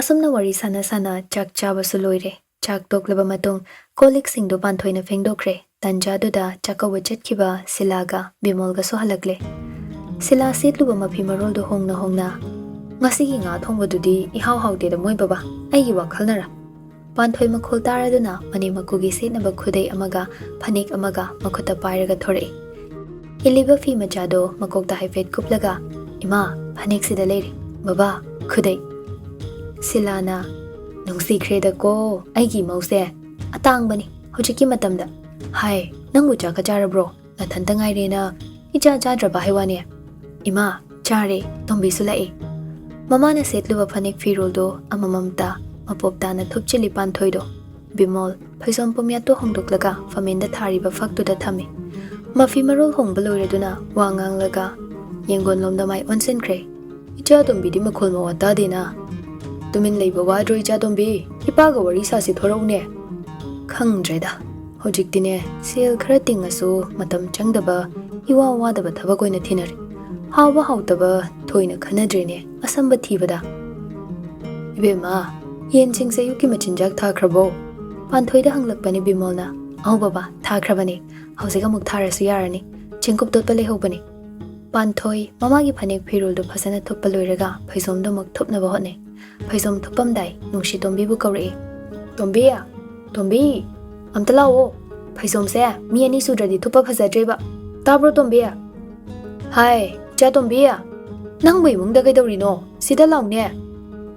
ꯑꯁꯨꯝꯅ ꯋꯥꯔꯤ ꯁꯥꯟꯅ ꯆꯥꯛ ꯆꯥꯕꯁꯨ ꯂꯣꯏꯔꯦ ꯆꯥꯛ ꯇꯣꯛꯂꯕ ꯃꯇꯨꯡ ꯀꯣꯜꯂꯤꯛꯁꯤꯡꯗꯨ ꯄꯥꯟꯊꯣꯏꯅ ꯐꯦꯡꯗꯣꯛꯈ꯭ꯔꯦ ꯇꯟꯖꯥꯗꯨꯗ ꯆꯥꯛꯀꯧꯕ ꯆꯠꯈꯤꯕ ꯁꯤꯂꯥꯒ ꯕꯤꯃꯣꯜꯒꯁꯨ ꯍꯜꯂꯛꯂꯦ ꯁꯤꯂꯥ ꯁꯦꯠꯂꯨꯕ ꯃꯐꯤ ꯃꯔꯣꯜꯗꯨ ꯍꯣꯡꯅ ꯉꯁꯤꯒꯤ ꯉꯥ ꯊꯣꯡꯕꯗꯨꯗꯤ ꯏꯍꯥꯎ ꯍꯥꯎꯇꯦꯗ ꯃꯣꯏ ꯕꯕꯥ ꯑꯩꯒꯤ ꯋꯥꯈꯜꯅꯔ ꯄꯥꯟꯊꯣꯏ ꯃꯈꯣꯜ ꯇꯥꯔꯗꯨꯅ ꯃꯅꯦ ꯃꯀꯨꯒꯤ ꯁꯦꯠꯅꯕ ꯈꯨꯗꯩ ꯑꯃꯒ ꯐꯅꯦꯛ ꯑꯃꯒ ꯃꯈꯨꯠꯇ ꯄꯥꯏꯔꯒ ꯊꯣꯔꯛꯏ ꯏꯜꯂꯤꯕ ꯐꯤ ꯃꯆꯥꯗꯣ ꯃꯀꯣꯛꯇ ꯍꯥꯏꯐꯦꯠ ꯀꯨꯞꯂꯒ ꯏꯃꯥ ꯐꯅꯦꯛꯁꯤꯗ ꯂꯩꯔꯦ ꯕꯕꯥ ꯈꯨꯗꯩ ꯁꯤꯂꯥꯅ ꯅꯨꯡꯁꯤꯈ꯭ꯔꯦꯗꯀꯣ ꯑꯩꯒꯤ ꯃꯧꯁꯦ ꯑꯇꯥꯡꯕꯅꯤ ꯍꯧꯖꯤꯛꯀꯤ ꯃꯇꯝꯗ ꯍꯥꯏ ꯅꯪꯕꯨ ꯆꯥꯛꯀ ꯆꯥꯔꯕ꯭ꯔꯣ ꯅꯊꯟꯇ ꯉꯥꯏꯔꯦꯅ ꯏꯆꯥ ꯆꯥꯗ꯭ꯔꯕ ꯍꯥꯏꯋꯥꯅꯦ ꯏꯃꯥ ꯆꯥꯔꯦ ꯇꯣꯝꯕꯤꯁꯨ ꯂꯥꯛꯑꯦ ꯃꯃꯥꯅ ꯁꯦꯠꯂꯨꯕ ꯐꯅꯦꯛ ꯐꯤꯔꯣꯜꯗꯣ ꯑꯃꯃꯝꯇ ꯃꯄꯣꯞ ꯇꯥꯅ ꯊꯨꯞꯆꯤꯜꯂꯤ ꯄꯥꯟꯊꯣꯏꯗꯣ ꯕꯤꯃꯣꯜ ꯐꯩꯖꯣꯝ ꯄꯨꯝꯌꯥꯠꯇꯣ ꯍꯣꯡꯗꯣꯛꯂꯒ ꯐꯃꯦꯟꯗ ꯊꯥꯔꯤꯕ ꯐꯛꯇꯨꯗ ꯊꯝꯃꯤ ꯃꯐꯤ ꯃꯔꯣꯜ ꯍꯣꯡꯕ ꯂꯣꯏꯔꯗꯨꯅ ꯋꯥ ꯉꯥꯡꯂꯒ ꯌꯦꯡꯒꯣꯟꯂꯣꯝꯗ ꯃꯥꯏ ꯑꯣꯟꯁꯤꯟꯈ꯭ꯔꯦ ꯏꯆꯥ ꯇꯣꯝꯕꯤꯗꯤ ꯃꯈꯣꯜ ꯃꯋꯥ ꯇꯥꯗꯦꯅ ꯇꯨꯃꯤꯟ ꯂꯩꯕ ꯋꯥꯗ꯭ꯔꯣ ꯏꯆꯥ ꯇꯣꯝꯕꯤ ꯏꯄꯥꯒ ꯋꯥꯔꯤ ꯁꯥꯁꯤ ꯊꯣꯔꯛꯎꯅꯦ ꯈꯪꯗ꯭ꯔꯦꯗ ꯍꯧꯖꯤꯛꯇꯤꯅꯦ ꯁꯦꯜ ꯈꯔ ꯇꯤꯡꯉꯁꯨ ꯃꯇꯝ ꯆꯪꯗꯕ ꯏꯋꯥ ꯋꯥꯗꯕ ꯊꯕꯛ ꯑꯣꯏꯅ ꯊꯤꯅꯔꯦ ꯍꯥꯎꯕ ꯍꯥꯎꯇꯕ ꯊꯣꯏꯅ ꯈꯟꯅꯗ꯭ꯔꯦꯅꯦ ꯑꯁꯝꯕ ꯊꯤꯕꯗ ꯏꯕꯦꯝꯃ ꯌꯦꯟꯁꯤꯡꯁꯦ ꯑꯌꯨꯛꯀꯤ ꯃꯆꯤꯟꯖꯥꯛ ꯊꯥꯈ꯭ꯔꯕꯣ ꯄꯥꯟꯊꯣꯏꯗ ꯍꯪꯂꯛꯄꯅꯤ ꯕꯤꯃꯣꯜꯅ ꯑꯧ ꯕꯕꯥ ꯊꯥꯈ꯭ꯔꯕꯅꯤ ꯍꯧꯖꯤꯛ ꯑꯃꯨꯛ ꯊꯥꯔꯁꯨ ꯌꯥꯔꯅꯤ ꯆꯦꯡꯀꯨꯞ ꯇꯣꯠꯄ ꯂꯩꯍꯧꯕꯅꯤ ꯄꯥꯟꯊꯣꯏ ꯃꯃꯥꯒꯤ ꯐꯅꯦꯛ ꯐꯤꯔꯣꯜꯗꯨ ꯐꯖꯅ ꯊꯨꯞꯄ ꯂꯣꯏꯔꯒ ꯐꯩꯖꯣꯝꯗꯨ ꯑꯃꯨꯛ ꯊꯨꯞꯅꯕ ꯍꯣꯠꯅꯩ ꯐꯩꯖꯣꯝ ꯊꯨꯞꯄꯝꯗꯥꯏ ꯅꯨꯡꯁꯤ ꯇꯣꯝꯕꯤꯕꯨ ꯀꯧꯔꯛꯏ ꯇꯣꯝꯕꯤ ꯇꯣꯝꯕꯤ ꯑꯝꯇ ꯂꯥꯛꯑꯣ ꯐꯩꯖꯣꯝꯁꯦ ꯃꯤ ꯑꯅꯤ ꯁꯨꯗ꯭ꯔꯗꯤ ꯊꯨꯞꯄ ꯐꯖꯗ꯭ꯔꯦꯕ ꯇꯥꯕ꯭ꯔꯣ ꯇꯣꯝꯕꯤ ꯍꯥꯏ ꯏꯆꯥ ꯇꯣꯝꯕꯤ ꯅꯪꯕꯨ ꯏꯃꯨꯡꯗ ꯀꯩꯗꯧꯔꯤꯅꯣ ꯁꯤꯗ ꯂꯥꯎꯅꯦ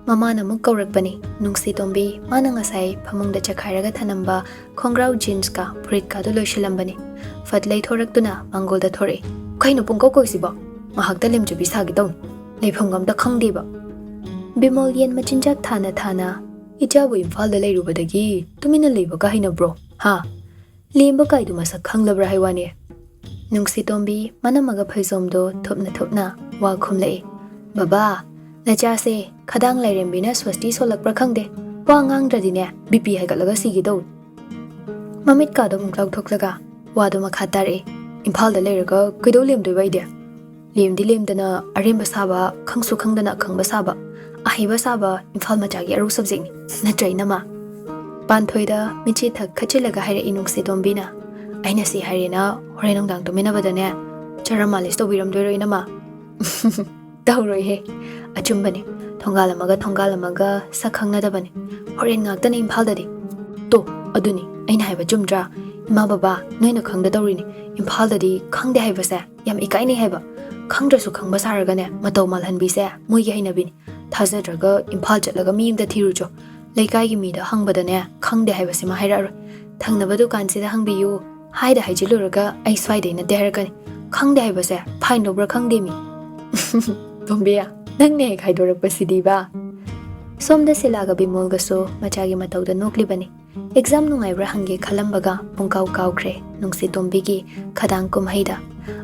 ꯃꯃꯥꯅ ꯑꯃꯨꯛ ꯀꯧꯔꯛꯄꯅꯤ ꯅꯨꯡꯁꯤ ꯇꯣꯝꯕꯤ ꯃꯥꯅ ꯉꯁꯥꯏ ꯐꯃꯨꯡꯗ ꯆꯈꯥꯏꯔꯒ ꯊꯅꯝꯕ ꯈꯣꯡꯒ꯭ꯔꯥꯎ ꯖꯤꯟꯁꯀ ꯐꯨꯔꯤꯠꯀꯗꯨ ꯂꯣꯏꯁꯤꯜꯂꯝꯕꯅꯤ ꯐꯠ ꯂꯩꯊꯣꯔꯛꯇꯨꯅ ꯃꯥꯡꯒꯣꯜꯗ ꯊꯣꯔꯛꯏ ꯀꯩꯅꯣ ꯄꯨꯡꯀꯧ ꯀꯧꯏꯁꯤꯕꯣ ꯉꯥꯏꯍꯥꯛꯇ ꯂꯦꯝꯖꯕꯤ ꯁꯥꯒꯦ ꯇꯧꯅꯤ ꯂꯩꯐꯝꯒ ꯑꯝꯇ ꯈꯪꯗꯦꯕ ꯕꯤꯃꯣꯜ ꯌꯦꯟ ꯃꯆꯤꯟꯖꯥꯛ ꯊꯥꯅ ꯏꯆꯥꯕꯨ ꯏꯝꯐꯥꯜꯗ ꯂꯩꯔꯨꯕꯗꯒꯤ ꯇꯨꯃꯤꯟꯅ ꯂꯩꯕꯒ ꯍꯩꯅꯕ꯭ꯔో ꯍꯥ ꯂꯦꯝꯕ ꯀꯥꯏꯗꯨ ꯃꯁꯛ ꯈꯪꯂꯕ꯭ꯔꯥ ꯍꯥꯏꯋꯥꯅꯦ ꯅꯨꯡꯁꯤ ꯇꯣꯝꯕꯤ ꯃꯅꯝꯃꯒ ꯐꯩꯖꯣꯝꯗꯣ ꯊꯨꯞꯅ ꯋꯥ ꯈꯨꯝꯂꯛꯏ ꯕꯕꯥ ꯅꯆꯥꯁꯦ ꯈꯗꯥꯡ ꯂꯥꯏꯔꯦꯝꯕꯤꯅ ꯁ꯭ꯋꯁꯇꯤ ꯁꯣꯜꯂꯛꯄ꯭ꯔꯥ ꯈꯪꯗꯦ ꯋꯥ ꯉꯥꯡꯗ꯭ꯔꯗꯤꯅꯦ ꯕꯤꯄꯤ ꯍꯥꯏꯒꯠꯂꯒ ꯁꯤꯒꯦ ꯇꯧꯏ ꯃꯃꯤꯠꯀꯥꯗꯣ ꯑꯃꯨꯛ ꯂꯥꯎꯊꯣꯛꯂꯒ ꯋꯥꯗꯣ ꯃꯈꯥ ꯇꯥꯔꯛꯏ ꯏꯝꯐꯥꯜꯗ ꯂꯩꯔꯒ ꯀꯩꯗꯧ ꯂꯦꯝꯗꯣꯏꯕ ꯑꯩꯗꯤ ꯂꯦꯝꯗꯤ ꯂꯦꯝꯗꯅ ꯑꯔꯦꯝꯕ ꯁꯥꯕ ꯈꯪꯁꯨ ꯈꯪꯗꯅ ꯑꯈꯪꯕ ꯁꯥꯕ ꯑꯍꯩꯕ ꯁꯥꯕ ꯏꯝꯐꯥꯜ ꯃꯆꯥꯒꯤ ꯑꯔꯨ ꯁꯕꯖꯦꯛꯅꯤ ꯅꯠꯇ꯭ꯔ ꯏꯅꯝꯃ ꯄꯥꯟꯊꯣꯏꯗ ꯃꯤꯠꯆꯤ ꯊꯛ ꯈꯠꯆꯤꯜꯂꯒ ꯍꯥꯏꯔꯛꯏ ꯅꯨꯡꯁꯤ ꯇꯣꯝꯕꯤꯅ ꯑꯩꯅ ꯁꯤ ꯍꯥꯏꯔꯦꯅ ꯍꯣꯔꯦꯟ ꯅꯨꯡꯗꯥꯡ ꯇꯨꯃꯤꯟꯅꯕꯗꯅꯦ ꯆꯔꯝ ꯃꯥꯂꯤꯁ ꯇꯧꯕꯤꯔꯝꯗꯣꯏꯔꯣ ꯏꯅꯝꯃ ꯇꯧꯔꯣꯏꯍꯦ ꯑꯆꯨꯝꯕꯅꯤ ꯊꯣꯡꯒꯥꯜ ꯑꯃꯒ ꯁꯛ ꯈꯪꯅꯗꯕꯅꯤ ꯍꯣꯔꯦꯟ ꯉꯥꯛꯇꯅꯤ ꯏꯝꯐꯥꯜꯗꯗꯤ ꯇꯣ ꯑꯗꯨꯅꯤ ꯑꯩꯅ ꯍꯥꯏꯕ ꯆꯨꯝꯗ꯭ꯔꯥ ꯏꯃꯥ ꯕꯕꯥ ꯅꯣꯏꯅ ꯈꯪꯗꯗꯧꯔꯤꯅꯤ ꯏꯝꯐꯥꯜꯗꯗꯤ ꯈꯪꯗꯦ ꯍꯥꯏꯕꯁꯦ ꯌꯥꯝ ꯏꯀꯥꯏꯅꯩ ꯍꯥꯏꯕ ꯈꯪꯗ꯭ꯔꯁꯨ ꯈꯪꯕ ꯁꯥꯔꯒꯅꯦ ꯃꯇꯧ ꯃꯥꯜꯍꯟꯕꯤꯁꯦ ꯃꯣꯏꯒꯤ ꯍꯩꯅꯕꯤꯅꯤ ꯊꯥꯖꯗ꯭ꯔꯒ ꯏꯝꯐꯥꯜ ꯆꯠꯂꯒ ꯃꯤ ꯑꯃꯗ ꯊꯤꯔꯨꯆꯣ ꯂꯩꯀꯥꯏꯒꯤ ꯃꯤꯗ ꯍꯪꯕꯗꯅꯦ ꯈꯪꯗꯦ ꯍꯥꯏꯕꯁꯤꯃ ꯍꯥꯏꯔꯛꯑꯔꯣꯏ ꯊꯪꯅꯕ ꯗꯨꯀꯥꯟꯁꯤꯗ ꯍꯪꯕꯤꯌꯨ ꯍꯥꯏꯖꯤꯜꯂꯨꯔꯒ ꯑꯩ ꯁ꯭ꯋꯥꯏꯗꯩ ꯅꯠꯇꯦ ꯍꯥꯏꯔꯛꯀꯅꯤ ꯈꯪꯗꯦ ꯍꯥꯏꯕꯁꯦ ꯐꯥꯏꯟ ꯂꯧꯕ꯭ꯔꯥ ꯈꯪꯗꯦ ꯃꯤ ꯇꯣꯝꯕꯤ ꯅꯪꯅ ꯍꯦꯛ ꯍꯥꯏꯗꯣꯔꯛꯄꯁꯤꯗꯤꯕ ꯁꯣꯝꯗ ꯁꯤꯂꯥꯒ ꯕꯤꯃꯣꯜꯒꯁꯨ ꯃꯆꯥꯒꯤ ꯃꯇꯧꯗ ꯅꯣꯛꯂꯤꯕꯅꯤ ꯑꯦꯛꯖꯥꯝ ꯅꯨꯡꯉꯥꯏꯕ꯭ꯔꯥ ꯍꯪꯒꯦ ꯈꯜꯂꯝꯕꯒ ꯄꯨꯡꯀꯥꯎ ꯀꯥꯎꯈ꯭ꯔꯦ ꯅꯨꯡꯁꯤ ꯇꯣꯝꯕꯤꯒꯤ ꯈꯗꯥꯡ ꯀꯨꯝꯍꯩꯗ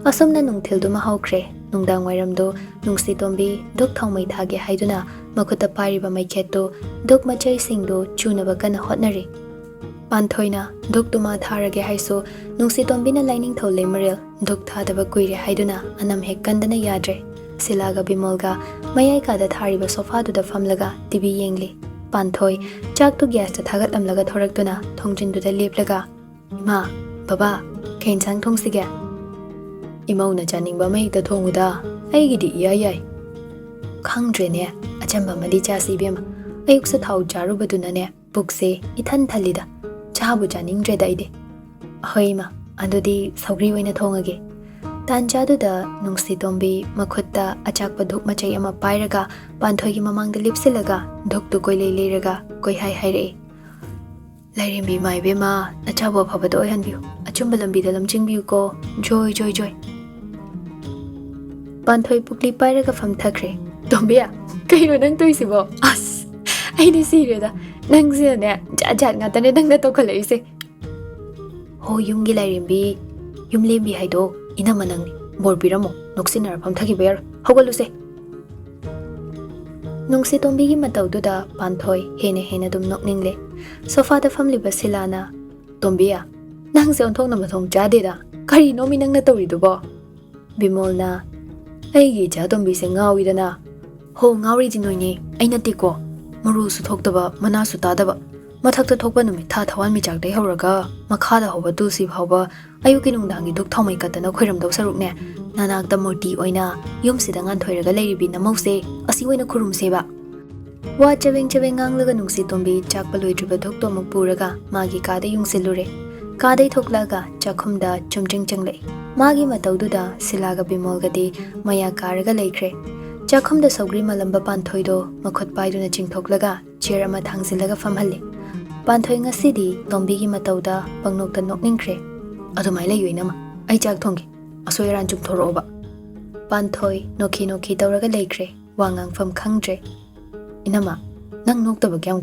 ꯑꯁꯨꯝꯅ ꯅꯨꯡꯊꯤꯜꯗꯨꯃ ꯍꯧꯈ꯭ꯔꯦ ꯅꯨꯡꯗꯥꯡ ꯋꯥꯏꯔꯝꯗꯣ ꯅꯨꯡꯁꯤ ꯇꯣꯝꯕꯤ ꯗꯨꯛ ꯊꯥꯎꯃꯩ ꯊꯥꯒꯦ ꯍꯥꯏꯗꯨꯅ ꯃꯈꯨꯠꯇ ꯄꯥꯏꯔꯤꯕ ꯃꯩꯈꯦꯠꯇꯨ ꯗꯨꯛ ꯃꯆꯩꯁꯤꯡꯗꯨ ꯆꯨꯅꯕ ꯀꯟꯅ ꯍꯣꯠꯅꯔꯤ ꯄꯥꯟꯊꯣꯏꯅ ꯗꯨꯛꯇꯨꯃ ꯊꯥꯔꯒꯦ ꯍꯥꯏꯁꯨ ꯅꯨꯡꯁꯤ ꯇꯣꯝꯕꯤꯅ ꯂꯥꯏꯅꯤꯡꯊꯧ ꯂꯩꯃꯔꯦꯜ ꯗꯨꯛ ꯊꯥꯗꯕ ꯀꯨꯏꯔꯦ ꯍꯥꯏꯗꯨꯅ ꯑꯅꯝ ꯍꯦꯛ ꯀꯟꯗꯅ ꯌꯥꯗ꯭ꯔꯦ ꯁꯤꯂꯥꯒ ꯕꯤꯃꯣꯜꯒ ꯃꯌꯥꯏ ꯀꯥꯗ ꯊꯥꯔꯤꯕ ꯁꯣꯐꯥꯗꯨꯗ ꯐꯝꯂꯒ ꯇꯤꯚꯤ ꯌꯦꯡꯂꯤ ꯄꯥꯟꯊꯣꯏ ꯆꯥꯛꯇꯨ ꯒ꯭ꯌꯥꯁꯇ ꯊꯥꯒꯠꯂꯝꯂꯒ ꯊꯣꯔꯛꯇꯨꯅ ꯊꯣꯡꯖꯤꯟꯗꯨꯗ ꯂꯦꯞꯂꯒ ꯏꯃꯥ ꯕꯕꯥ ꯀꯩ ꯏꯟꯁꯥꯡ ꯊꯣꯡꯁꯤꯒꯦ ꯏꯃꯧꯅ ꯆꯥꯅꯤꯡꯕ ꯑꯃ ꯍꯦꯛꯇ ꯊꯣꯡꯉꯨꯗ ꯑꯩꯒꯤꯗꯤ ꯏꯌꯥ ꯌꯥꯏ ꯈꯪꯗ꯭ꯔꯦꯅꯦ ꯑꯆꯝꯕ ꯑꯃꯗꯤ ꯆꯥꯁꯤ ꯏꯕꯦꯝꯃ ꯑꯌꯨꯛꯁꯨ ꯊꯥꯎ ꯆꯥꯔꯨꯕꯗꯨꯅꯅꯦ ꯄꯨꯛꯁꯦ ꯏꯊꯟ ꯊꯜꯂꯤꯗ ꯆꯥꯕꯨ ꯆꯥꯅꯤꯡꯗ꯭ꯔꯦꯗ ꯑꯩꯗꯤ ꯍꯣꯏ ꯏꯃꯥ ꯑꯗꯨꯗꯤ ꯁꯧꯒ꯭ꯔꯤ ꯑꯣꯏꯅ ꯊꯣꯡꯉꯒꯦ ꯇꯥꯟꯖꯥꯗꯨꯗ ꯅꯨꯡꯁꯤ ꯇꯣꯝꯕꯤ ꯃꯈꯨꯠꯇ ꯑꯆꯥꯛꯄ ꯙꯨꯛ ꯃꯆꯩ ꯑꯃ ꯄꯥꯏꯔꯒ ꯄꯥꯟꯊꯣꯏꯒꯤ ꯃꯃꯥꯡꯗ ꯂꯦꯞꯁꯤꯜꯂꯒ ꯙꯨꯛꯇꯨ ꯀꯣꯏꯂꯩ ꯂꯩꯔꯒ ꯀꯣꯏꯍꯥꯏ ꯍꯥꯏꯔꯛꯏ ꯂꯥꯏꯔꯦꯝꯕꯤ ꯏꯃꯥ ꯏꯕꯦꯝꯃ ꯅꯆꯥꯕꯨ ꯑꯐꯕꯗ ꯑꯣꯏꯍꯟꯕꯤꯌꯨ ꯑꯆꯨꯝꯕ ꯂꯝꯕꯤꯗ ꯂꯝꯖꯤꯡꯕꯤꯌꯨꯀꯣ ꯖꯣꯏ ꯖꯣꯏ ꯖꯣꯏ ꯄꯥꯟꯊꯣꯏ ꯄꯨꯛꯂꯤ ꯄꯥꯏꯔꯒ ꯐꯝꯊꯈ꯭ꯔꯦ ꯇꯣꯝꯕꯤ ꯀꯩꯅꯣ ꯅꯪ ꯇꯧꯏꯁꯤꯕꯣ ꯑꯁ ꯑꯩꯗꯤ ꯁꯤꯔꯦꯗ ꯅꯪꯁꯤꯅꯅꯦ ꯖꯥꯠ ꯖꯥꯠ ꯉꯥꯛꯇꯅꯦ ꯅꯪꯅ ꯇꯧꯈꯠꯂꯛꯏꯁꯦ ꯍꯣ ꯌꯨꯝꯒꯤ ꯂꯥꯏꯔꯦꯝꯕꯤ ꯌꯨꯝꯂꯦꯝꯕꯤ ꯍꯥꯏꯗꯣ ꯏꯅꯝꯃ ꯅꯪꯅꯤ ꯕꯣꯔ ꯄꯤꯔꯝꯃꯣ ꯅꯣꯛꯁꯤꯟꯅꯔ ꯐꯝꯊꯈꯤꯕ ꯌꯥꯔꯣꯏ ꯍꯧꯒꯠꯂꯨꯁꯦ ꯅꯨꯡꯁꯤ ꯇꯣꯝꯕꯤꯒꯤ ꯃꯇꯧꯗꯨꯗ ꯄꯥꯟꯊꯣꯏ ꯍꯦꯟꯅ ꯑꯗꯨꯝ ꯅꯣꯛꯅꯤꯡꯂꯦ ꯁꯣꯐꯥꯗ ꯐꯝꯂꯤꯕ ꯁꯤꯂꯥꯅ ꯇꯣꯝꯕꯤ ꯅꯪꯁꯦ ꯑꯣꯟꯊꯣꯛꯅ ꯃꯊꯣꯡ ꯆꯥꯗꯦꯗ ꯀꯔꯤꯅꯣꯃꯤ ꯅꯪꯅ ꯇꯧꯔꯤꯗꯨꯕꯣ ꯕꯤꯃꯣꯜꯅ ꯑꯩꯒꯤ ꯏꯆꯥ ꯇꯣꯝꯕꯤꯁꯦ ꯉꯥꯎꯏꯗꯅ ꯍꯣ ꯉꯥꯎꯔꯤꯗꯤ ꯅꯣꯏꯅꯦ ꯑꯩ ꯅꯠꯇꯦꯀꯣ Marusu thokdaba manasu tadaba mathakta thokpa numit tha thawan mi chak dai horaga makhada hoba tulsi phawba ayuki nungdangi duk thomai katana khoiram dau sarukne nanakta murti oina yumsida ngan thoiraga leiribi namause asi oina khurum seba wa chabeng anglaga nungsi tombi chakpa loidriba thokto muk puraga magi kada yungsilure kadai thoklaga chakhumda chumjing changle magi mataududa silaga bimolgadi maya karaga leikre chakhumda sogri malamba panthoido makhot paiduna chingthoklaga chair ama thangsilaga famhalle panthoi ngasidi tombigi matauda pangnokta nokningkre adumai leyoinama ai chak thonggi asoiran chum thoroba panthoi nokhi tawraga leikre wangang fam khangdre inama nang noktaba kyam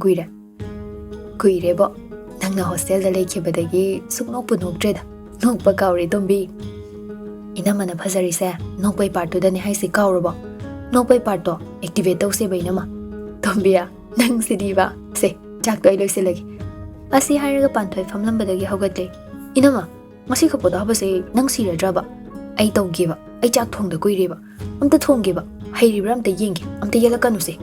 kuire bo nangna hostel da lekhibadagi suknokpu noktreda nokpa kauri tombi inama na phazari se nokpai partu da ni haisi kaurbo nokpai parto activate tause bainama tombiya nang sidiba se chak toy loiselagi asi hairaga panthoi famlambadagi hogatle inama masi khapoda habase nang siradraba ai tawgiba ai chak thongda kuireba amta thonggiba hairibra amta yengi amta yelakanu se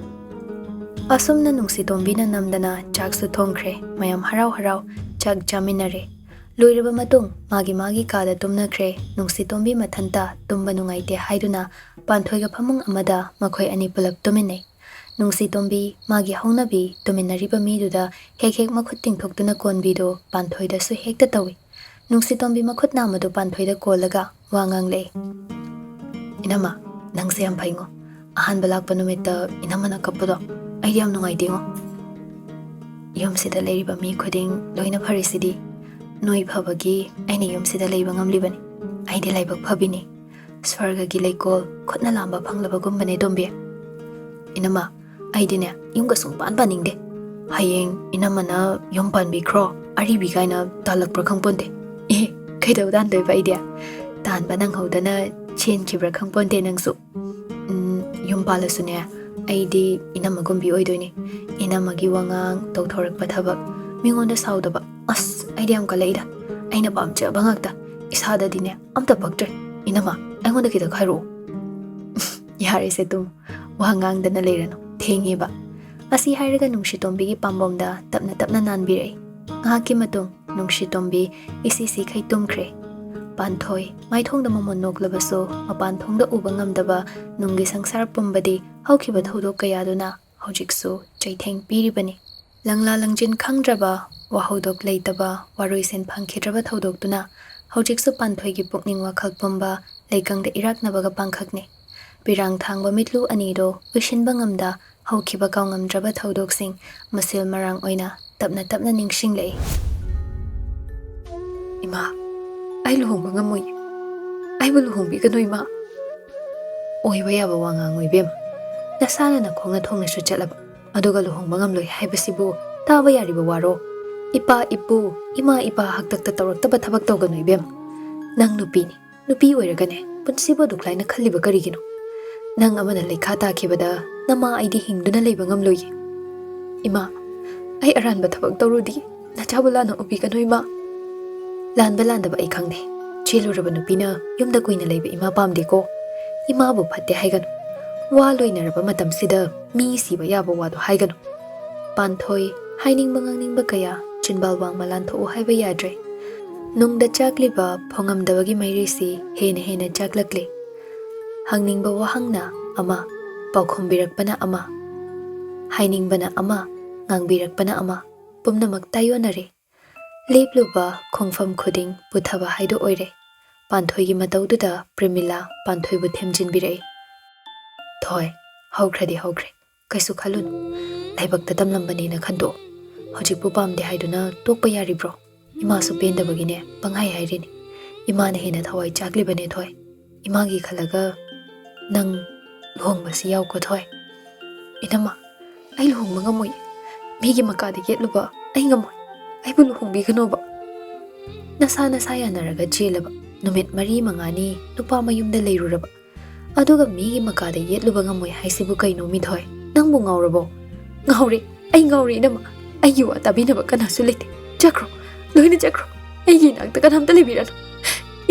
asumna nungsi tombina namdana chaksu thongkre mayam harau chak jaminare loiraba matung magi kada tumnakre nungsi tombi mathanta tumba nungaite haiduna panthoiga phamung amada makhoi ani pulap tuminai nungsi tombi magi haunabi tuminariba miduda hek makhut tingthoktuna konbido panthoida su hekta tawi nungsi tombi makhut namadu panthoida kolaga wangang le inama nangse am phaingo ahan balak panumita inamana kapodo ai yam nungai dingo yom sida leiriba mi khuding loina pharisidi noi phabagi aini yom sida leiba ngamlibani aidi laibak phabini swarga gi leikol khotna lamba phanglaba gumbane dombe inama aidine yumga sungpan paningde hayeng inamana yom panbi khro ari bi kaina talak prakhang ponte e kaidau dan doi ba idea tan banang hodana chen khibra khang ponte nangsu yom palasune aidi inama gumbi oidoini inama gi wangang tawthorak pathabak mingonda saudaba as aidi am kaleida aina pamcha bangakta isada dine amta paktre inama angonda kida khairo yare se tum wangang dana leirano thengeba asi hairaga nungshi tombi gi pambomda tapna nanbirai ngaki matung nungshi tombi isi khai tumkhre panthoi maithongda momon noklabaso mapan thongda uba ngamdaba nunggi sangsar pumbadi haukiba thodok kayaduna hojiksu chaitheng piribani langla langjin khangdraba wahodok leitaba waroisen phangkhidraba thodokduna hojiksu panthoi gi pukning wakhal pumba leikangda iraknabaga pangkhakne pirang thangba mitlu anido ushinba ngamda haukiba kaungamdraba thodoksing masil marang oina tapna ningshinglei ima ai luhongba ngamoi ai bu luhongbi kanoi ma oiba yaba wangang oibem nasana na khonga thongna su chalaba aduga luhongba ngamloi haibasibu taba yariba waro ipa ipu ima ipa haktakta tawraktaba thabak tawganoi bem nang nupi oiragane punsiba duklaina khalliba karigino nang amana lekha takhibada nama aidi hingduna leiba ngamloi ima ai aranba thabak tawrudi nachabula na upi kanoi ma lanba landaba ai khangde cheluraba nupina yumda kuina leiba ima pamde ko ima bu phatte haiganu wa loinaraba matamsida mi siba yaba wado haiganu panthoi hainingba ngangningba kaya chinbal wang malan tho haiba yadre nungda chakliba phongamdabagi mairisi hena chaklakle hangningba wahangna ama paukhambirakpana ama hainingbana ama ngangbirakpana ama pumnamak tayonare lepluba khongfam khuding puthaba haido oire panthoigi mataududa premila panthoibu themjinbirai thoi haukhre kaisu khalun laibakta tamlambani na khando hojikpu pamde haiduna tokpa yaribro ima su pendabagine panghai hairini ima na hena thawai chaklibane thoi ima gi khalaga nang luhongbasi yaw ko thoi inama ai luhongba ngamoi migi makade yetluba ai ngamoi ai bu luhongbi ganoba nasa yanaraga jelaba numit mari mangani nupa mayumda leiruraba aduga migi makade yetluba ngamoi haisibu kaino mi thoi nangbu ngaurabo ngauri ai ngauri inama ai yuwa tabinaba kanasu lete chakro loina chakro ai gi nakta kanamta lebirano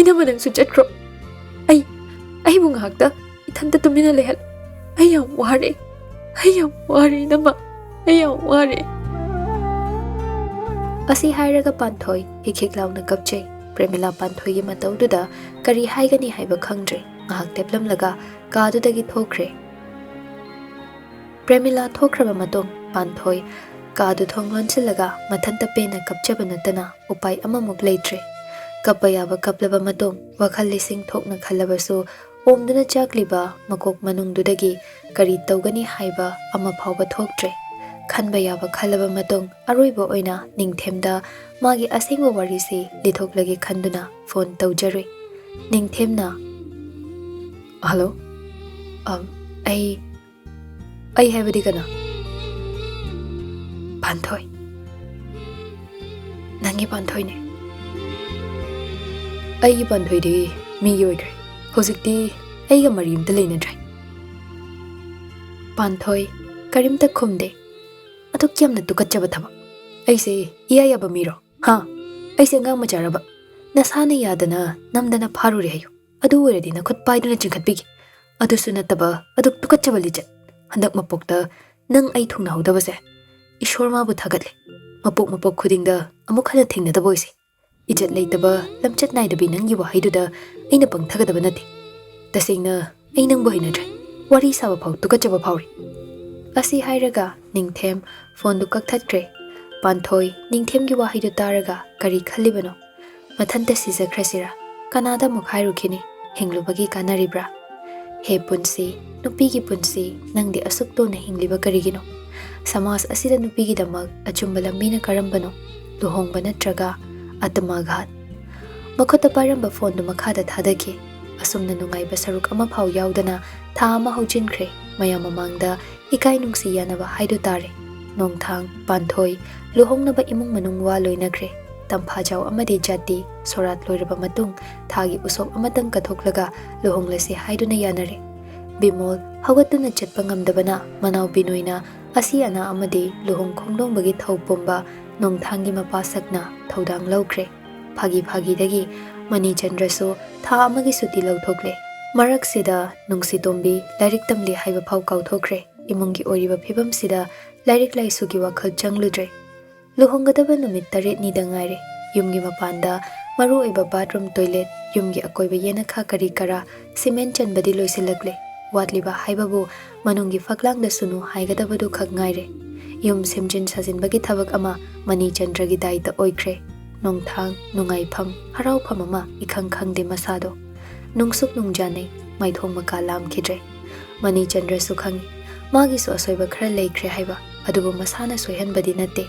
inama nang su chakro ai bu ngakta ithanta tumina lehal ai yam wari nama ꯑꯩ ꯌꯥꯝ ꯋꯥꯔꯦ ꯑꯁꯤ ꯍꯥꯏꯔꯒ ꯄꯥꯟꯊꯣꯏ ꯍꯤꯛ ꯂꯥꯎꯅ ꯀꯞꯆꯩ ꯄ꯭ꯔꯦꯃꯤꯂꯥ ꯄꯥꯟꯊꯣꯏꯒꯤ ꯃꯇꯧꯗꯨꯗ ꯀꯔꯤ ꯍꯥꯏꯒꯅꯤ ꯍꯥꯏꯕ ꯈꯪꯗ꯭ꯔꯦ ꯉꯥꯏꯍꯥꯛ ꯇꯦꯞꯂꯝꯂꯒ ꯀꯥꯗꯨꯗꯒꯤ ꯊꯣꯛꯈ꯭ꯔꯦ ꯄ꯭ꯔꯦꯃꯤꯂꯥ ꯊꯣꯛꯈ꯭ꯔꯕ ꯃꯇꯨꯡ ꯄꯥꯟꯊꯣꯏ ꯀꯥꯗꯨ ꯊꯣꯡ ꯂꯣꯟꯁꯤꯜꯂꯒ ꯃꯊꯟꯇ ꯄꯦꯟꯅ ꯀꯞꯆꯕ ꯅꯠꯇꯅ ꯎꯄꯥꯏ ꯑꯃꯃꯨꯛ ꯂꯩꯇ꯭ꯔꯦ ꯀꯞꯄ ꯌꯥꯕ ꯀꯞꯂꯕ ꯃꯇꯨꯡ ꯋꯥꯈꯜ ꯂꯤꯁꯤꯡ ꯊꯣꯛꯅ ꯈꯜꯂꯕꯁꯨ ꯑꯣꯝꯗꯨꯅ ꯆꯥꯛꯂꯤꯕ ꯃꯀꯣꯛ ꯃꯅꯨꯡꯗꯨꯗꯒꯤ ꯀꯔꯤ ꯇꯧꯒꯅꯤ ꯍꯥꯏꯕ ꯑꯃ ꯐꯥꯎꯕ ꯊꯣꯛꯇ꯭ꯔꯦ ꯈꯟꯕ ꯌꯥꯕ ꯈꯜꯂꯕ ꯃꯇꯨꯡ ꯑꯔꯣꯏꯕ ꯑꯣꯏꯅ ꯅꯤꯡꯊꯦꯝꯗ ꯃꯥꯒꯤ ꯑꯁꯦꯡꯕ ꯋꯥꯔꯤꯁꯤ ꯂꯤꯊꯣꯛꯂꯒꯦ ꯈꯟꯗꯨꯅ ꯐꯣꯟ ꯇꯧꯖꯔꯨꯏ ꯅꯤꯡꯊꯦꯝꯅ ꯍꯜꯂꯣ ꯑꯩ ꯍꯥꯏꯕꯗꯤ ꯀꯅꯥ ꯄꯥꯟꯊꯣꯏ ꯅꯪꯒꯤ ꯄꯥꯟꯊꯣꯏꯅꯦ ꯑꯩꯒꯤ ꯄꯥꯟꯊꯣꯏꯗꯤ ꯃꯤꯒꯤ ꯑꯣꯏꯈ꯭ꯔꯦ ꯍꯧꯖꯤꯛꯇꯤ ꯑꯩꯒ ꯃꯔꯤ ꯑꯝꯇ ꯂꯩꯅꯗ꯭ꯔꯦ ꯄꯥꯟꯊꯣꯏ ꯀꯔꯤꯝꯇ ꯈꯨꯝꯗꯦ ꯑꯗꯨꯛ ꯌꯥꯝꯅ ꯇꯨꯀꯠꯆꯕ ꯊꯕꯛ ꯑꯩꯁꯦ ꯏꯌꯥ ꯌꯥꯕ ꯃꯤꯔꯣ ꯍꯥ ꯑꯩꯁꯦ ꯑꯉꯥꯡ ꯃꯆꯥꯔꯕ ꯅꯁꯥꯅ ꯌꯥꯗꯅ ꯅꯝꯗꯅ ꯐꯥꯔꯨꯔꯦ ꯍꯥꯏꯌꯨ ꯑꯗꯨ ꯑꯣꯏꯔꯗꯤ ꯅꯈꯨꯠ ꯄꯥꯏꯗꯨꯅ ꯆꯤꯡꯈꯠꯄꯤꯒꯦ ꯑꯗꯨꯁꯨ ꯅꯠꯇꯕ ꯑꯗꯨꯛ ꯇꯨꯀꯠꯆꯕ ꯂꯤꯆꯠ ꯍꯟꯗꯛ ꯃꯄꯣꯛꯇ ꯅꯪ ꯑꯩ ꯊꯨꯡꯅꯍꯧꯗꯕꯁꯦ ꯏꯁꯣꯔ ꯃꯥꯕꯨ ꯊꯥꯒꯠꯂꯦ ꯃꯄꯣꯛ ꯈꯨꯗꯤꯡꯗ ꯑꯃꯨꯛ ꯍꯟꯅ ꯊꯦꯡꯅꯗꯕ ꯑꯣꯏꯁꯦ ꯏꯖꯠ ꯂꯩꯇꯕ ꯂꯝꯆꯠ ꯅꯥꯏꯗꯕꯤ ꯅꯪꯒꯤ ꯋꯥꯍꯩꯗꯨꯗ ꯑꯩꯅ ꯄꯪꯊꯒꯗꯕ ꯅꯠꯇꯦ ꯇꯁꯦꯡꯅ ꯑꯩ ꯅꯪꯕꯨ ꯍꯩꯅꯗ꯭ꯔꯦ ꯋꯥꯔꯤ ꯁꯥꯕ ꯐꯥꯎ ꯇꯨꯀꯠꯆꯕ ꯐꯥꯎꯔꯤ ꯑꯁꯤ ꯍꯥꯏꯔꯒ ꯅꯤꯡꯊꯦꯝ ꯐꯣꯟꯗꯨ ꯀꯛꯊꯠꯈ꯭ꯔꯦ ꯄꯥꯟꯊꯣꯏ ꯅꯤꯡꯊꯦꯝꯒꯤ ꯋꯥꯍꯩꯗꯨ ꯇꯥꯔꯒ ꯀꯔꯤ ꯈꯜꯂꯤꯕꯅꯣ ꯃꯊꯟꯇ ꯁꯤꯖꯈ꯭ꯔꯁꯤꯔꯥ ꯀꯅꯥꯗ ꯑꯃꯨꯛ ꯍꯥꯏꯔꯨꯈꯤꯅꯤ ꯍꯤꯡꯂꯨꯕꯒꯤ ꯀꯥꯟꯅꯔꯤꯕ꯭ꯔꯥ ꯍꯦ ꯄꯨꯟꯁꯤ ꯅꯨꯄꯤꯒꯤ ꯄꯨꯟꯁꯤ ꯅꯪꯗꯤ ꯑꯁꯨꯛ ꯇꯣꯟꯅ ꯍꯤꯡꯂꯤꯕ ꯀꯔꯤꯒꯤꯅꯣ ꯁꯃꯥꯖ ꯑꯁꯤꯗ ꯅꯨꯄꯤꯒꯤꯗꯃꯛ ꯑꯆꯨꯝꯕ ꯂꯝꯕꯤꯅ ꯀꯔꯝꯕꯅꯣ ꯂꯨꯍꯣꯡꯕ ꯅꯠꯇ꯭ꯔꯒ ꯑꯇꯃꯥꯘꯥꯠ ꯃꯈꯨꯠꯇ ꯄꯥꯏꯔꯝꯕ ꯐꯣꯟꯗꯨ ꯃꯈꯥꯗ ꯊꯥꯗꯈꯤ ꯑꯁꯨꯝꯅ ꯅꯨꯡꯉꯥꯏꯕ ꯁꯔꯨꯛ ꯑꯃꯐꯥꯎ ꯌꯥꯎꯗꯅ ꯊꯥ ꯑꯃ ꯍꯧꯖꯤꯟꯈ꯭ꯔꯦ ꯃꯌꯥꯝ ꯃꯃꯥꯡꯗ ꯏꯀꯥꯏ ꯅꯨꯡꯁꯤ ꯌꯥꯅꯕ ꯍꯥꯏꯗꯨ ꯇꯥꯔꯦ ꯅꯣꯡꯊꯥꯡ ꯄꯥꯟꯊꯣꯏ ꯂꯨꯍꯣꯡꯅꯕ ꯏꯃꯨꯡ ꯃꯅꯨꯡ ꯋꯥ ꯂꯣꯏꯅꯈ꯭ꯔꯦ ꯇꯝꯐꯥꯖꯥꯎ ꯑꯃꯗꯤ ꯖꯥꯇꯤ ꯁꯣꯔꯥꯠ ꯂꯣꯏꯔꯕ ꯃꯇꯨꯡ ꯊꯥꯒꯤ ꯎꯁꯣꯞ ꯑꯃꯇꯪ ꯀꯠꯊꯣꯛꯂꯒ ꯂꯨꯍꯣꯡꯂꯁꯤ ꯍꯥꯏꯗꯨꯅ ꯌꯥꯅꯔꯦ ꯕꯤꯃꯣꯜ ꯍꯧꯒꯠꯇꯨꯅ ꯆꯠꯄ ꯉꯝꯗꯕꯅ ꯃꯅꯥꯎ ꯕꯤꯅꯣꯏꯅ ꯑꯁꯤ ꯑꯅꯥ ꯑꯃꯗꯤ ꯂꯨꯍꯣꯡ ꯈꯣꯡꯗꯣꯡꯕꯒꯤ ꯊꯧ ꯄꯨꯝꯕ ꯅꯣꯡꯊꯥꯡꯒꯤ ꯃꯄꯥꯁꯛꯅ ꯊꯧꯗꯥꯡ ꯂꯧꯈ꯭ꯔꯦ ꯐꯥꯒꯤꯗꯒꯤ ꯃꯅꯤꯆꯟꯗ꯭ꯔꯁꯨ ꯊꯥ ꯑꯃꯒꯤ ꯁꯨꯇꯤ ꯂꯧꯊꯣꯛꯂꯦ ꯃꯔꯛꯁꯤꯗ ꯅꯨꯡꯁꯤꯇꯣꯝꯕꯤ ꯂꯥꯏꯔꯤꯛ ꯇꯝꯂꯤ ꯍꯥꯏꯕ ꯐꯥꯎ ꯀꯥꯎꯊꯣꯛꯈ꯭ꯔꯦ ꯏꯃꯨꯡꯒꯤ ꯑꯣꯏꯔꯤꯕ ꯐꯤꯕꯝꯁꯤꯗ ꯂꯥꯏꯔꯤꯛ ꯂꯥꯏꯁꯨꯒꯤ ꯋꯥꯈꯜ ꯆꯪꯂꯨꯗ꯭ꯔꯦ ꯂꯨꯍꯣꯡꯒꯗꯕ ꯅꯨꯃꯤꯠ 9ꯅꯤꯗ ꯉꯥꯏꯔꯦ ꯌꯨꯝꯒꯤ ꯃꯄꯥꯟꯗ ꯃꯔꯨꯑꯣꯏꯕ ꯕꯥꯊꯔꯨꯝ ꯇꯣꯏꯂꯦꯠ ꯌꯨꯝꯒꯤ ꯑꯀꯣꯏꯕ ꯌꯦꯅꯈꯥ ꯀꯔꯤ ꯀꯔꯥ ꯁꯤꯃꯦꯟ ꯆꯟꯕꯗꯤ ꯂꯣꯏꯁꯤꯜꯂꯛꯂꯦ ꯋꯥꯠꯂꯤꯕ ꯍꯥꯏꯕꯕు ꯃꯅꯨꯡꯒꯤ ꯐꯛꯂꯥꯡꯗ ꯁꯨꯅꯨ ꯍꯥꯏꯒꯗꯕꯗꯨ ꯈꯛ ꯉꯥꯏꯔꯦ ꯌꯨꯝ ꯁꯦꯝꯖꯤꯟ ꯁꯥꯖꯤꯟꯕꯒꯤ ꯊꯕꯛ ꯑꯃ ꯃꯅꯤꯆꯟꯗ꯭ꯔꯒꯤ ꯗꯥꯏꯇ ꯑꯣꯏꯈ꯭ꯔꯦ ꯅꯣꯡꯊꯥꯡ ꯅꯨꯡꯉꯥꯏꯐꯝ ꯍꯔꯥꯎꯐꯝ ꯑꯃ ꯏꯈꯪ ꯈꯪꯗꯦ ꯃꯁꯥꯗꯣ ꯅꯨꯡꯁꯨꯛ ꯅꯨꯡꯖꯥꯅꯩ ꯃꯥꯏꯊꯣꯡ ꯃꯀꯥ ꯂꯥꯝꯈꯤꯗ꯭ꯔꯦ ꯃꯅꯤꯆꯟꯗ꯭ꯔꯁꯨ ꯈꯪꯏ ꯃꯥꯒꯤꯁꯨ ꯑꯁꯣꯏꯕ ꯈꯔ ꯂꯩꯈ꯭ꯔꯦ ꯍꯥꯏꯕ ꯑꯗꯨꯕꯨ ꯃꯁꯥꯅ ꯁꯣꯏꯍꯟꯕꯗꯤ ꯅꯠꯇꯦ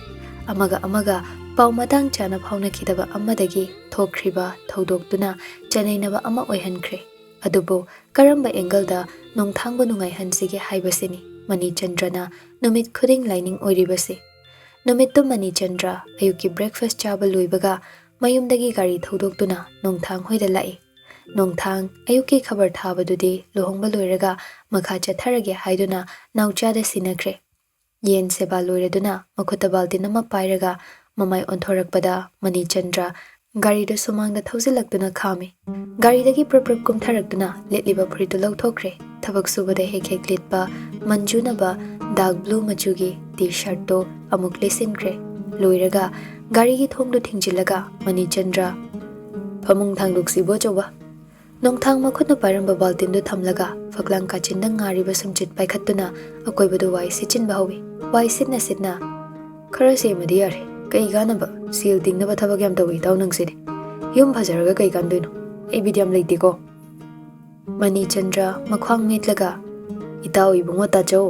ꯑꯃꯒ ꯄꯥꯎ ꯃꯇꯥꯡ ꯆꯥꯅ ꯐꯥꯎꯅꯈꯤꯗꯕ ꯑꯃꯗꯒꯤ ꯊꯣꯛꯈ꯭ꯔꯤꯕ ꯊꯧꯗꯣꯛꯇꯨꯅ ꯆꯅꯩꯅꯕ ꯑꯃ ꯑꯣꯏꯍꯟꯈ꯭ꯔꯦ ꯑꯗꯨꯕꯨ ꯀꯔꯝꯕ ꯑꯦꯡꯒꯜꯗ ꯅꯣꯡꯊꯥꯡꯕꯨ ꯅꯨꯡꯉꯥꯏꯍꯟꯁꯤꯒꯦ ꯍꯥꯏꯕꯁꯤꯅꯤ ꯃꯅꯤꯆꯟꯗ꯭ꯔꯅ ꯅꯨꯃꯤꯠ ꯈꯨꯗꯤꯡ ꯂꯥꯏꯅꯤꯡ ꯑꯣꯏꯔꯤꯕꯁꯤ ꯅꯨꯃꯤꯠꯇꯨ ꯃꯅꯤꯆꯟꯗ꯭ꯔ ꯑꯌꯨꯛꯀꯤ ꯕ꯭ꯔꯦꯛꯐꯥꯁ ꯆꯥꯕ ꯂꯣꯏꯕꯒ ꯃꯌꯨꯝꯗꯒꯤ ꯒꯥꯔꯤ ꯊꯧꯗꯣꯛꯇꯨꯅ ꯅꯣꯡꯊꯥꯡ ꯍꯣꯏꯗ ꯂꯥꯛꯏ ꯅꯣꯡꯊꯥꯡ ꯑꯌꯨꯛꯀꯤ ꯈꯕꯔ ꯊꯥꯕꯗꯨꯗꯤ ꯂꯨꯍꯣꯡꯕ ꯂꯣꯏꯔꯒ ꯃꯈꯥ ꯆꯠꯊꯔꯒꯦ ꯍꯥꯏꯗꯨꯅ ꯅꯥꯎꯆꯥꯗ ꯁꯤꯟꯅꯈ꯭ꯔꯦ ꯌꯦꯟ ꯁꯦꯕꯥ ꯂꯣꯏꯔꯗꯨꯅ ꯃꯈꯨꯠꯇ ꯕꯥꯜꯇꯤꯟ ꯑꯃ ꯄꯥꯏꯔꯒ ꯃꯃꯥꯏ ꯑꯣꯟꯊꯣꯔꯛꯄꯗ ꯃꯅꯤꯆꯟꯗ꯭ꯔ ꯒꯥꯔꯤꯗꯨ ꯁꯨꯃꯥꯡꯗ ꯊꯧꯖꯤꯜꯂꯛꯇꯨꯅ ꯈꯥꯝꯃꯤ ꯒꯥꯔꯤꯗꯒꯤ ꯄ꯭ꯔꯞ ꯀꯨꯝꯊꯔꯛꯇꯨꯅ ꯂꯤꯠꯂꯤꯕ ꯐꯨꯔꯤꯠꯇꯨ ꯂꯧꯊꯣꯛꯈ꯭ꯔꯦ ꯊꯕꯛ ꯁꯨꯕꯗ ꯍꯦꯛ ꯂꯤꯠꯄ ꯃꯟꯖꯨꯅꯕ ꯗꯥꯔꯛ ꯕ꯭ꯂꯨ ꯃꯆꯨꯒꯤ ꯇꯤ ꯁꯥꯔꯠꯇꯨ ꯑꯃꯨꯛ ꯂꯤꯠꯁꯤꯟꯈ꯭ꯔꯦ ꯂꯣꯏꯔꯒ ꯒꯥꯔꯤꯒꯤ ꯊꯣꯡꯗꯨ ꯊꯤꯡꯖꯤꯜꯂꯒ ꯃꯅꯤꯆꯟꯗ꯭ꯔ ꯐꯃꯨꯡ ꯊꯥꯡꯗꯣꯛꯁꯤꯕꯣ ꯑꯆꯧꯕ ꯅꯣꯡꯊꯥꯡ ꯃꯈꯨꯠꯅ ꯄꯥꯏꯔꯝꯕ ꯕꯥꯜꯇꯤꯟꯗꯨ ꯊꯝꯂꯒ ꯐꯛꯂꯥꯡ ꯀꯥꯆꯤꯟꯗ ꯉꯥꯔꯤꯕ ꯁꯨꯝꯆꯤꯠ ꯄꯥꯏꯈꯠꯇꯨꯅ ꯑꯀꯣꯏꯕꯗꯨ ꯋꯥꯏ ꯁꯤꯠꯆꯤꯟꯕ ꯍꯧꯏ ꯋꯥꯏ ꯁꯤꯠꯅ ꯈꯔ ꯁꯦꯝꯃꯗꯤ ꯌꯥꯔꯦ ꯀꯩ ꯀꯥꯟꯅꯕ ꯁꯦꯜ ꯇꯤꯡꯅꯕ ꯊꯕꯛ ꯌꯥꯝ ꯇꯧꯏ ꯏꯇꯥꯎ ꯅꯪꯁꯤꯗꯤ ꯌꯨꯝ ꯐꯖꯔꯒ ꯀꯩ ꯀꯥꯟꯗꯣꯏꯅꯣ ꯑꯩ ꯕꯤꯠ ꯌꯥꯝ ꯂꯩꯇꯦꯀꯣ ꯃꯅꯤꯆꯟꯗ꯭ꯔ ꯃꯈ꯭ꯋꯥꯡ ꯃꯦꯠꯂꯒ ꯏꯇꯥꯎ ꯏꯕꯨꯡꯉꯣ ꯇꯥꯆꯧ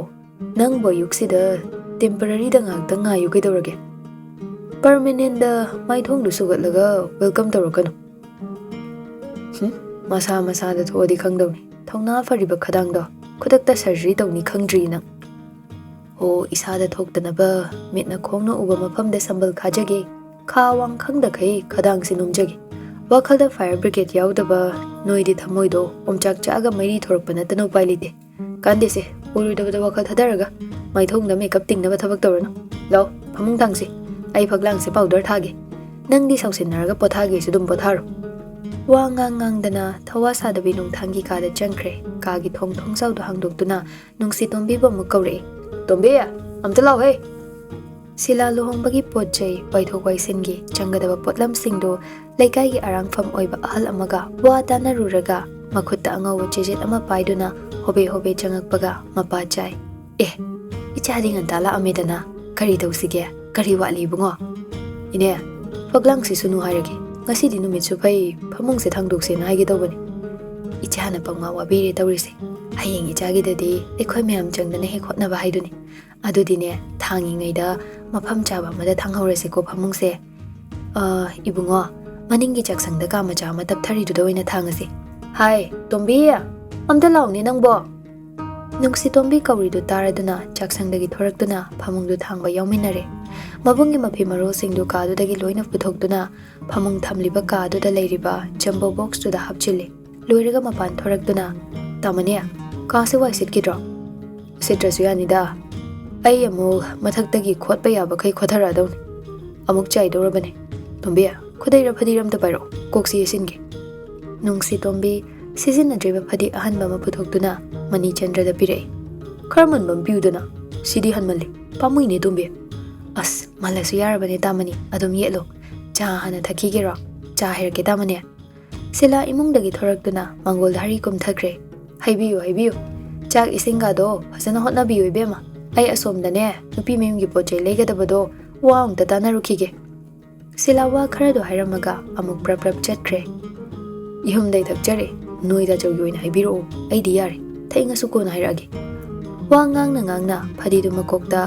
ꯅꯪꯕꯨ ꯑꯌꯨꯛꯁꯤꯗ ꯇꯦꯝꯄꯔꯔꯤꯗ ꯉꯥꯏꯍꯥꯛꯇꯪ ꯉꯥꯏꯌꯨ ꯀꯩꯗꯧꯔꯒꯦ ꯄꯔꯃꯤꯅꯦꯟꯗ ꯃꯥꯏꯊꯣꯡꯗꯨ ꯁꯨꯒꯠꯂꯒ ꯋꯦꯜꯀꯝ ꯇꯧꯔꯛꯀꯅꯨ ꯃꯁꯥꯗ ꯊꯣꯛꯑꯗꯤ ꯈꯪꯗꯧꯅꯤ ꯊꯧꯅꯥ ꯐꯔꯤꯕ ꯈꯗꯥꯡꯗꯣ ꯈꯨꯗꯛꯇ ꯁꯔꯖꯔꯤ ꯇꯧꯅꯤ ꯈꯪꯗ꯭ꯔꯤ ꯅꯪ ꯑꯣ ꯏꯁꯥꯗ ꯊꯣꯛꯇꯅꯕ ꯃꯤꯠꯅ ꯈꯣꯡꯅ ꯎꯕ ꯃꯐꯝꯗ ꯁꯝꯕꯜ ꯈꯥꯖꯒꯦ ꯈꯥ ꯋꯥꯡ ꯈꯪꯗꯈꯩ ꯈꯗꯥꯡꯁꯤ ꯅꯣꯝꯖꯒꯦ ꯋꯥꯈꯜꯗ ꯐꯥꯌꯔ ꯕ꯭ꯔꯤꯒꯦꯗ ꯌꯥꯎꯗꯕ ꯅꯣꯏꯗꯤ ꯊꯃꯣꯏꯗꯣ ꯑꯣꯝꯆꯥꯛ ꯆꯥꯛꯑꯒ ꯃꯩꯔꯤ ꯊꯣꯔꯛꯄ ꯅꯠꯇꯅ ꯎꯄꯥꯏ ꯂꯩꯇꯦ ꯀꯥꯟꯗꯦꯁꯦ ꯑꯣꯏꯔꯣꯏꯗꯕꯗ ꯋꯥꯈꯜ ꯊꯥꯗꯔꯒ ꯃꯥꯏꯊꯣꯡꯗ ꯃꯦꯀꯞ ꯇꯤꯡꯅꯕ ꯊꯕꯛ ꯇꯧꯔꯅꯨ ꯂꯥꯎ ꯐꯃꯨꯡ ꯊꯥꯡꯁꯤ ꯑꯩ ꯐꯛꯂꯥꯡꯁꯦ ꯄꯥꯎꯗꯔ ꯊꯥꯒꯦ ꯅꯪꯗꯤ ꯁꯥꯎꯁꯤꯟꯅꯔꯒ ꯄꯣꯊꯥꯒꯦꯁꯨ ꯑꯗꯨꯝ ꯄꯣꯊꯥꯔꯣ ꯋꯥ ꯉꯥꯡꯗꯅ ꯊꯋꯥ ꯁꯥꯗꯕꯤ ꯅꯣꯡꯊꯥꯡꯒꯤ ꯀꯥꯗ ꯆꯪꯈ꯭ꯔꯦ ꯀꯥꯒꯤ ꯊꯣꯡꯖꯥꯎꯗꯨ ꯍꯥꯡꯗꯣꯛꯇꯨꯅ ꯅꯨꯡꯁꯤ ꯇꯣꯝꯕꯤꯕꯨ ꯑꯃꯨꯛ ꯀꯧꯔꯛꯏ ꯇꯣꯝꯕꯤ ꯑꯝꯇ ꯂꯥꯎꯍꯦ Sila luhongbagi potjay paithok waisingi changadaba potlamsingdo leikaigi arangfam oiba ahal amaga wa tanaruraga makhutta angawa chejet ama paiduna hobe changakpaga mapa chai ichadi ngantala amedana kari tawsige kari wali bungo ine faglangsi sunu hairage ngasidi numitsu pai phamungse thangdokse na haige tawbani ichana pangma wabire tawrise hayeng ichagi dadi ekhoi mayam changdana he khotnaba haiduni adudine thangingaida mafam chaba amada thanghorese ko phamungse ibungo maningi chaksangda ka macha ma tapthari du doina thangase hai tombi amda launi nangbo nungsi tombi kawri du taraduna chaksangdagi thoraktuna phamungdu thangba yauminare mabungi mafi maro singdu ka du dagi loina puthokduna phamung thamliba ka du da leiriba jumbo box du da hapchile loiraga mapan thoraktuna tamania ka se wai sit kidro sitrasu yanida ai amuk mathakdagi khotpa yaba kai khothara dawni amuk chai dorabane tombi khudaira phadiram ta pairo koksi esinge nungsi tombi sizina driba phadi ahanba ma puthokduna mani chandra da pirai kharman bam biuduna sidi hanmali pamui ne tombi as malasu yarabane tamani adum yelo cha hana thaki gero cha herke tamane sila imungdagi thorakduna mangol dhari kum thakre haibiyo chak isinga do phasana hotna biyo bema ai asomdane nupi meyumgi pochai legadabado wa umta tanarukige sila wa khara do hairamaga amuk prap chatkre ihumdai thakjare noida jawyoina haibiro aidi yare thainga sukona hairage wa ngangna phadi du makokta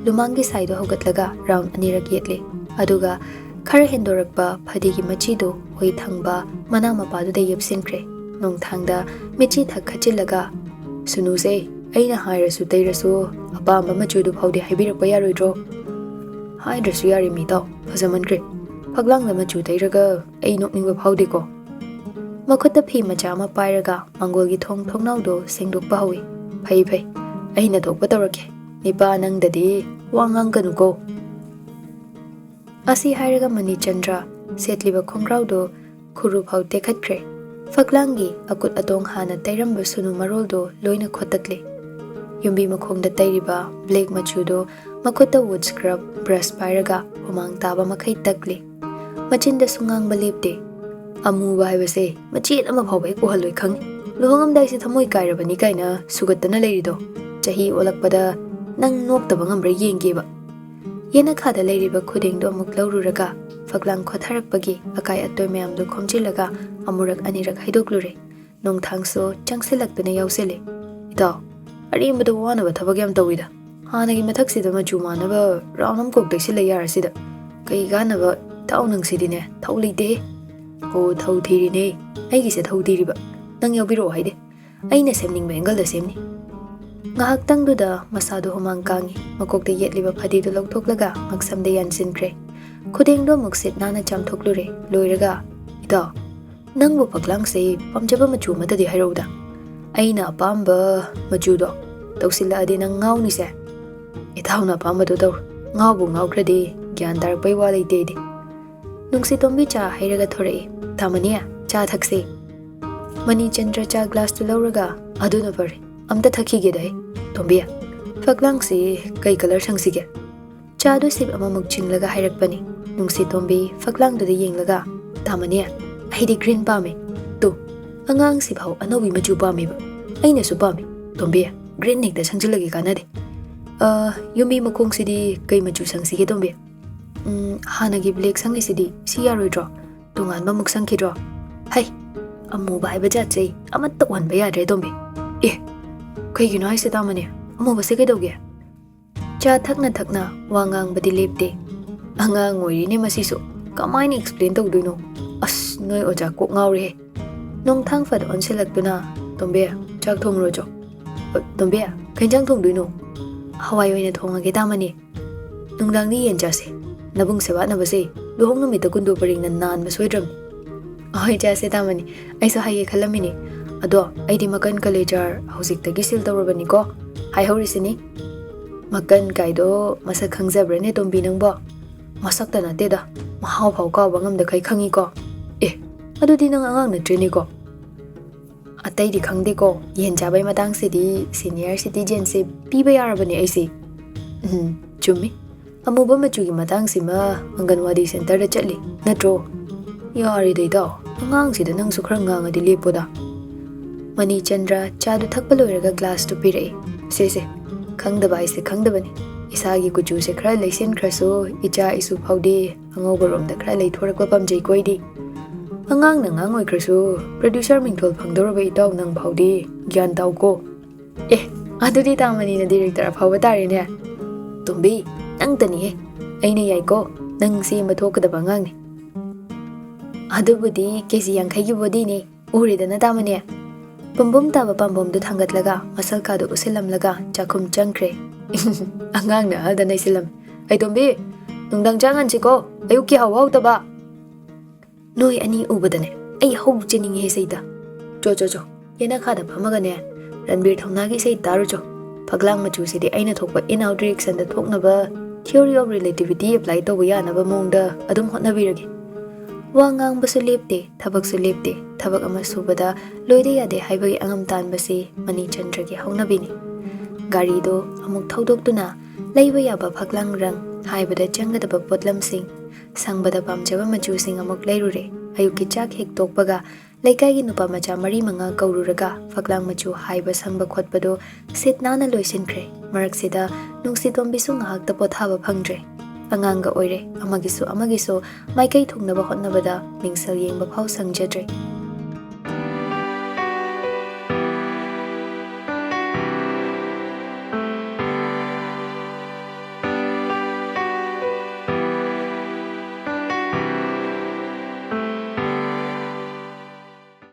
lumangi saido hogatlaga round anirak yetle aduga khara hendorakpa phadi gi machi do hoi thangba mana mapa du de yepsinkre nongthangda michi thak khachilaga sunuse aina hairasu teirasu apamba machudu phaude haibirakpa yaroidro haidrasu yari mi taw phajamankré phaglangda machu teiraga ai nokningba phaude ko makhutta phi macha ma pairaga mangolgi thongnaudo sengdokpa hawi phai aina thokpa tawrake nipa nangdadi wangang kanuko asi hairaga mani chandra setliba khongraudo khuru phau tekhatre phaglangi akut atong hana tairamba sunu maroldo loina khotatle yumbi makhongda tairiba black machudo makhota wood scrub brush pairaga humang taba makhai takle machinda sungang balepte amu baibase machet ama phawai ko haloi khang lohongam dai se thamoi kairabani kaina sugatana leirido chahi olakpada nang noktaba ngambra yengeba yena khada leiriba khudengdo amuk laururaga phaglang khotharakpagi akai atoi mayamdo khomchilaga amurak anirak haidoklure nongthangso changsilaktuna yausele ito arimba do wana ba thabag yam tawida hanagi mathaksida machu manaba rawnam kokdai sila yarasida kai ganaba taunang sidine thauleide ho thau thirine aigi se thau thiriba nang yabiro haide aina semning bengal da semni ngahak tangdu da masadu humang kangi makokda yetliba phadi do loktoklaga maksamde yansinkre khudengdo muksit nana chamthoklure loiraga ito nangbu phaglang se pamjaba machu matadi hairoda aina pamba machudo tawsila adi nang ngawni se ithawna pamba do dawr ngawbu ngawkradi gyan tarakpai wa leite di nungsi tombi cha hairaga thorai tamania cha thakse mani chandra cha glass tu lauraga aduna pare amta thakige dai tombi phaglang se kai color sangsige cha do sip ama mukchinlaga hairakpani nungsi tombi phaglang do yenglaga tamania aidi green pame to angang si phau anobi machu pame ba aina su pame tombi green nek da sangjilagi kanade yumi makong sidi kai machu sangsige tombi hanagi black sangi sidi si yaroidro tungan mamuk sangkidro hai amu bai ba jatse amat tawan ba yadre tombi kai gino ai se tamane amu ba se kai doge cha thakna wangang badi lepte angang oi ni masisu kamaini explain tawduino as noi oja ko ngawre nongthang fad onselakduna tombe chak thongrojo tombe khainjang thongduino hawai oina thongage tamani nungdangni yenjase nabung sewa na base luhong no mita kundo paring nan masoidram ai jase tamani aisa haye khalamini ado aidi makan kalejar hauzik tagi sil tawrabani ko hai haurisini makan kaido masak khangjabrane tombi nangbo masak ta nate da mahau phau ka bangam da kai khangi ko adudi nang angang na treni ko atai di khangde ko yen jabai matang se di senior citizen se piba yarabani aise chumi ꯑꯃꯨꯕ ꯃꯆꯨꯒꯤ ꯃꯇꯥꯡꯁꯤꯃ ꯑꯪꯒꯟꯋꯥꯗꯤ ꯁꯦꯟꯇꯔꯗ ꯆꯠꯂꯤ ꯅꯠꯇ꯭ꯔꯣ? ꯌꯥꯔꯦꯗꯩꯗ ꯑꯉꯥꯡꯁꯤꯗ ꯅꯪꯁꯨ ꯈꯔ ꯉꯥꯡꯉꯗꯤ ꯂꯦꯞꯄꯣꯗ꯫ ꯃꯅꯤꯆꯟꯗ꯭ꯔ ꯆꯥꯗꯨ ꯊꯛꯄ ꯂꯣꯏꯔꯒ ꯒ꯭ꯂꯥꯁꯇꯨ ꯄꯤꯔꯛꯏ꯫ ꯁꯦ ꯈꯪꯗꯕ ꯍꯥꯏꯁꯦ ꯈꯪꯗꯕꯅꯤ꯫ ꯏꯁꯥꯒꯤ ꯀꯨꯆꯨꯁꯦ ꯈꯔ ꯂꯩꯁꯤꯟꯈ꯭ꯔꯁꯨ ꯏꯆꯥ ꯏꯁꯨ ꯐꯥꯎꯗꯤ ꯑꯉꯧꯕꯔꯣꯝꯗ ꯈꯔ ꯂꯩꯊꯣꯔꯛꯄ ꯄꯥꯝꯖꯩꯀꯣ ꯑꯩꯗꯤ꯫ ꯑꯉꯥꯡꯅ ꯑꯉꯥꯡ ꯑꯣꯏꯈ꯭ꯔꯁꯨ ꯄ꯭ꯔꯣꯗ꯭ꯌꯨꯁꯔ ꯃꯤꯡꯊꯣꯜ ꯐꯪꯗꯧꯔꯕ ꯏꯇꯥꯎ ꯅꯪ ꯐꯥꯎꯗꯤ ꯒ꯭ꯌꯥꯟ ꯇꯥꯎꯀꯣ꯫ ꯑꯗꯨꯗꯤ ꯇꯥꯃꯅꯤꯅ ꯗꯤꯔꯦꯛꯇꯔ ꯑꯐꯥꯎꯕ ꯇꯥꯔꯦꯅꯦ꯫ ꯇꯣꯝꯕꯤ ꯅꯪꯇꯅꯤꯍꯦ, ꯑꯩꯅ ꯌꯥꯏꯀꯣ, ꯅꯪ ꯁꯦꯝꯕ ꯊꯣꯛꯀꯗꯕ ꯑꯉꯥꯡꯅꯤ꯫ ꯑꯗꯨꯕꯨꯗꯤ KG 50ꯒꯤ ꯕꯣꯗꯤꯅꯤ, ꯎꯔꯦꯗꯅ ꯇꯥꯃꯅꯤ꯫ ꯄꯨꯝꯕꯨꯝ ꯇꯥꯕ ꯄꯥꯝꯕꯣꯝꯗꯨ ꯊꯥꯡꯒꯠꯂꯒ ꯃꯁꯜꯀꯥꯗꯨ ꯎꯁꯤꯜꯂꯝꯂꯒ ꯆꯥꯛꯈꯨꯝ ꯆꯪꯈ꯭ꯔꯦ꯫ ꯑꯉꯥꯡꯅ ꯑꯍꯜꯗ ꯅꯩꯁꯤꯜꯂꯝꯃꯤ꯫ ꯑꯩ ꯇꯣꯝꯕꯤ, ꯅꯨꯡꯗꯥꯡ ꯆꯥꯡꯍꯟꯁꯤꯀꯣ, ꯑꯌꯨꯛꯀꯤ ꯍꯥꯎꯇꯕ꯫ ꯅꯣꯏ ꯑꯅꯤ ꯎꯕꯗꯅꯦ ꯑꯩ ꯍꯧ ꯆꯦꯟꯅꯤꯡꯉꯦ ꯏꯁꯩꯗ꯫ ꯆꯣ ꯌꯦꯅꯈꯥꯗ ꯐꯝꯃꯒꯅꯦ ꯔꯟꯕꯤꯔ ꯊꯧꯅꯥꯒꯤ ꯏꯁꯩ ꯇꯥꯔꯨꯆꯣ꯫ ꯐꯛꯂꯥꯡ ꯃꯆꯨꯁꯤꯗꯤ ꯑꯩꯅ ꯊꯣꯛꯄ ꯏꯟ ꯑꯥꯎꯠ ꯗꯤꯔꯦꯛꯁꯟꯗ ꯊꯣꯛꯅꯕ ꯊꯤꯑꯣꯔꯤ ꯑꯣꯐ ꯔꯤꯂꯦꯇꯤꯚꯤꯇꯤ ꯑꯦꯄ꯭ꯂꯥꯏ ꯇꯧꯕ ꯌꯥꯅꯕ ꯃꯑꯣꯡꯗ ꯑꯗꯨꯝ ꯍꯣꯠꯅꯕꯤꯔꯒꯦ꯫ ꯋꯥ ꯉꯥꯡꯕꯁꯨ ꯂꯦꯞꯇꯦ, ꯊꯕꯛꯁꯨ ꯂꯦꯞꯇꯦ, ꯊꯕꯛ ꯑꯃ ꯁꯨꯕꯗ ꯂꯣꯏꯗ ꯌꯥꯗꯦ ꯍꯥꯏꯕꯒꯤ ꯑꯉꯝ ꯇꯥꯟꯕꯁꯤ ꯃꯅꯤꯆꯟꯗ꯭ꯔꯒꯤ ꯍꯧꯅꯕꯤꯅꯤ꯫ ꯒꯥꯔꯤꯗꯣ ꯑꯃꯨꯛ ꯊꯧꯗꯣꯛꯇꯨꯅ ꯂꯩꯕ ꯌꯥꯕ ꯐꯛꯂꯥꯡ ꯔꯪ, ꯍꯥꯏꯕꯗ ꯆꯪꯒꯗꯕ ꯄꯣꯠꯂꯝꯁꯤꯡ, ꯁꯪꯕꯗ ꯄꯥꯝꯖꯕ ꯃꯆꯨꯁꯤꯡ ꯑꯃꯨꯛ ꯂꯩꯔꯨꯔꯦ꯫ ꯑꯌꯨꯛꯀꯤ ꯆꯥꯛ ꯍꯦꯛ ꯇꯣꯛꯄꯒ ꯂꯩꯀꯥꯏꯒꯤ ꯅꯨꯄꯥ ꯃꯆꯥ 4-5 ꯀꯧꯔꯨꯔꯒ ꯐꯛꯂꯥꯡ ꯃꯆꯨ ꯍꯥꯏꯕ ꯁꯪꯕ ꯈꯣꯠꯄꯗꯣ ꯁꯤꯠ ꯅꯥꯟꯅ ꯂꯣꯏꯁꯤꯟꯈ꯭ꯔꯦ꯫ ꯃꯔꯛꯁꯤꯗ ꯅꯨꯡꯁꯤꯇꯣꯝꯕꯤꯁꯨ ꯉꯥꯏꯍꯥꯛꯇ ꯄꯣꯊꯥꯕ ꯐꯪꯗ꯭ꯔꯦ꯫ ꯑꯉꯥꯡꯒ ꯑꯣꯏꯔꯦ, ꯑꯃꯒꯤꯁꯨ ꯃꯥꯏꯀꯩ ꯊꯨꯡꯅꯕ ꯍꯣꯠꯅꯕꯗ ꯃꯤꯡꯁꯦꯜ ꯌꯦꯡꯕ ꯐꯥꯎ ꯁꯪꯖꯗ꯭ꯔꯦ꯫